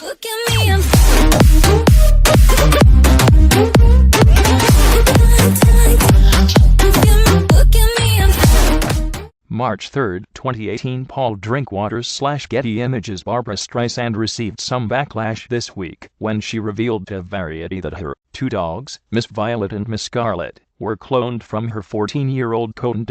Look at me, I'm March 3, 2018. Paul Drinkwater's / Getty Images Barbra Streisand received some backlash this week when she revealed to Variety that her two dogs, Miss Violet and Miss Scarlett, were cloned from her 14-year-old coton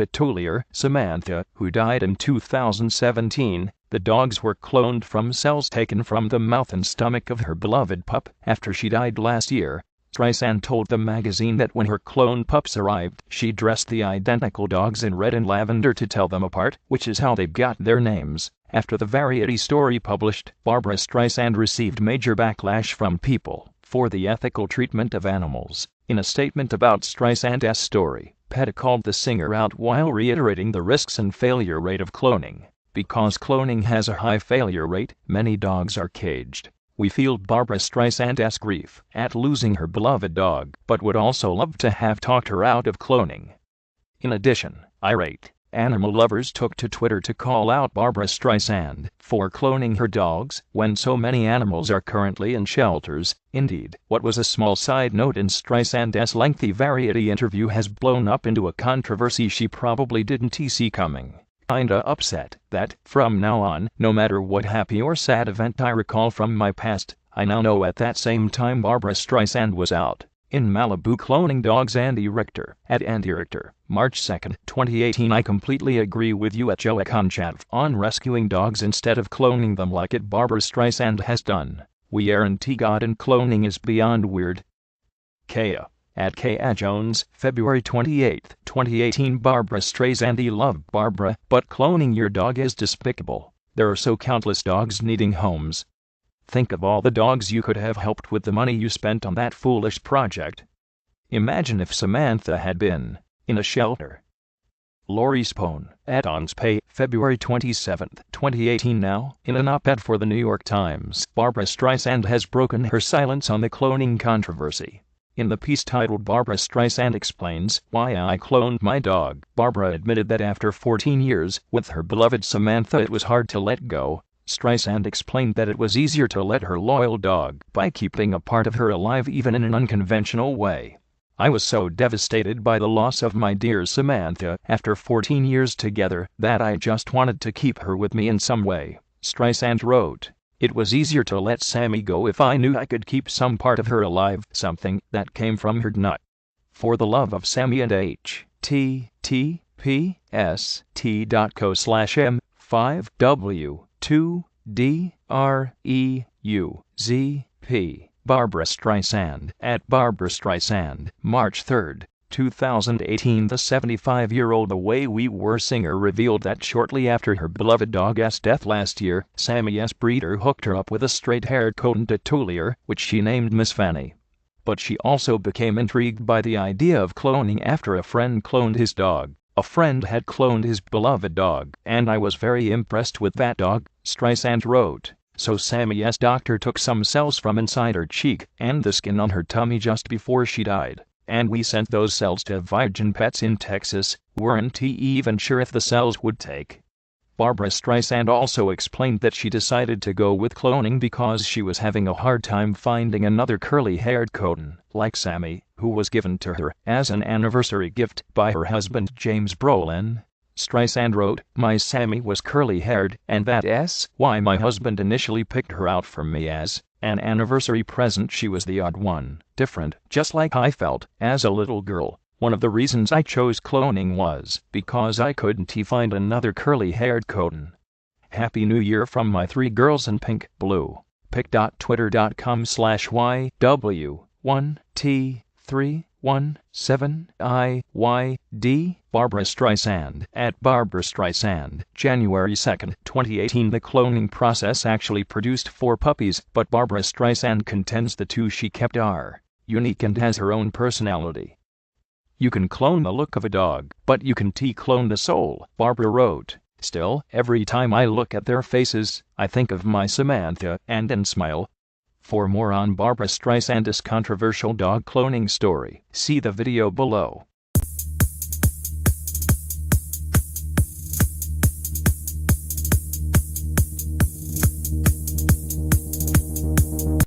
Samantha, who died in 2017. The dogs were cloned from cells taken from the mouth and stomach of her beloved pup after she died last year. Streisand told the magazine that when her clone pups arrived, she dressed the identical dogs in red and lavender to tell them apart, which is how they got their names. After the Variety story published, Barbra Streisand received major backlash from people for the ethical treatment of animals. In a statement about Streisand's story, PETA called the singer out while reiterating the risks and failure rate of cloning. Because cloning has a high failure rate, many dogs are caged. We feel Barbra Streisand's grief at losing her beloved dog, but would also love to have talked her out of cloning. In addition, irate animal lovers took to Twitter to call out Barbra Streisand for cloning her dogs when so many animals are currently in shelters. Indeed, what was a small side note in Streisand's lengthy Variety interview has blown up into a controversy she probably didn't see coming. Kinda upset that, from now on, no matter what happy or sad event I recall from my past, I now know at that same time Barbra Streisand was out in Malibu cloning dogs. Andy Richter, at Andy Richter, March 2, 2018. I completely agree with you at Joe Conchav on rescuing dogs instead of cloning them like it Barbra Streisand has done. We aren't God and cloning is beyond weird. Kaya, at Kaya Jones, February 28, 2018. Barbra Streisand, I love Barbara, but cloning your dog is despicable. There are so countless dogs needing homes. Think of all the dogs you could have helped with the money you spent on that foolish project. Imagine if Samantha had been in a shelter. Lori Spone, at OnsPay, February 27, 2018. Now, in an op-ed for the New York Times, Barbra Streisand has broken her silence on the cloning controversy. In the piece titled "Barbra Streisand Explains Why I Cloned My Dog," Barbra admitted that after 14 years with her beloved Samantha it was hard to let go. Streisand explained that it was easier to let her loyal dog by keeping a part of her alive even in an unconventional way. I was so devastated by the loss of my dear Samantha after 14 years together that I just wanted to keep her with me in some way, Streisand wrote. It was easier to let Sammy go if I knew I could keep some part of her alive, something that came from her nut. For the love of Sammy and https://m5w2dreuzp. Barbra Streisand, at Barbra Streisand, March 3, 2018. The 75-year-old Away We Were singer revealed that shortly after her beloved dog's death last year, Sammy's breeder hooked her up with a straight-haired coton terrier, which she named Miss Fanny. But she also became intrigued by the idea of cloning after a friend cloned his dog. A friend had cloned his beloved dog, and I was very impressed with that dog, Streisand wrote. So Sammy's doctor took some cells from inside her cheek and the skin on her tummy just before she died, and we sent those cells to Vigen Pets in Texas. Weren't even sure if the cells would take. Barbra Streisand also explained that she decided to go with cloning because she was having a hard time finding another curly-haired coton like Sammy, who was given to her as an anniversary gift by her husband James Brolin. Streisand wrote, "My Sammy was curly-haired, and that's why my husband initially picked her out for me as an anniversary present. She was the odd one, different, just like I felt as a little girl. One of the reasons I chose cloning was because I couldn't find another curly-haired coton. Happy New Year from my 3 girls in pink, blue." pic.twitter.com/YW1T317IYD. Barbra Streisand, at Barbra Streisand, January 2, 2018. The cloning process actually produced 4 puppies, but Barbra Streisand contends the 2 she kept are unique and has her own personality. You can clone the look of a dog, but you can't clone the soul, Barbra wrote. Still, every time I look at their faces, I think of my Samantha and then smile. For more on Barbra Streisand's controversial dog cloning story, see the video below.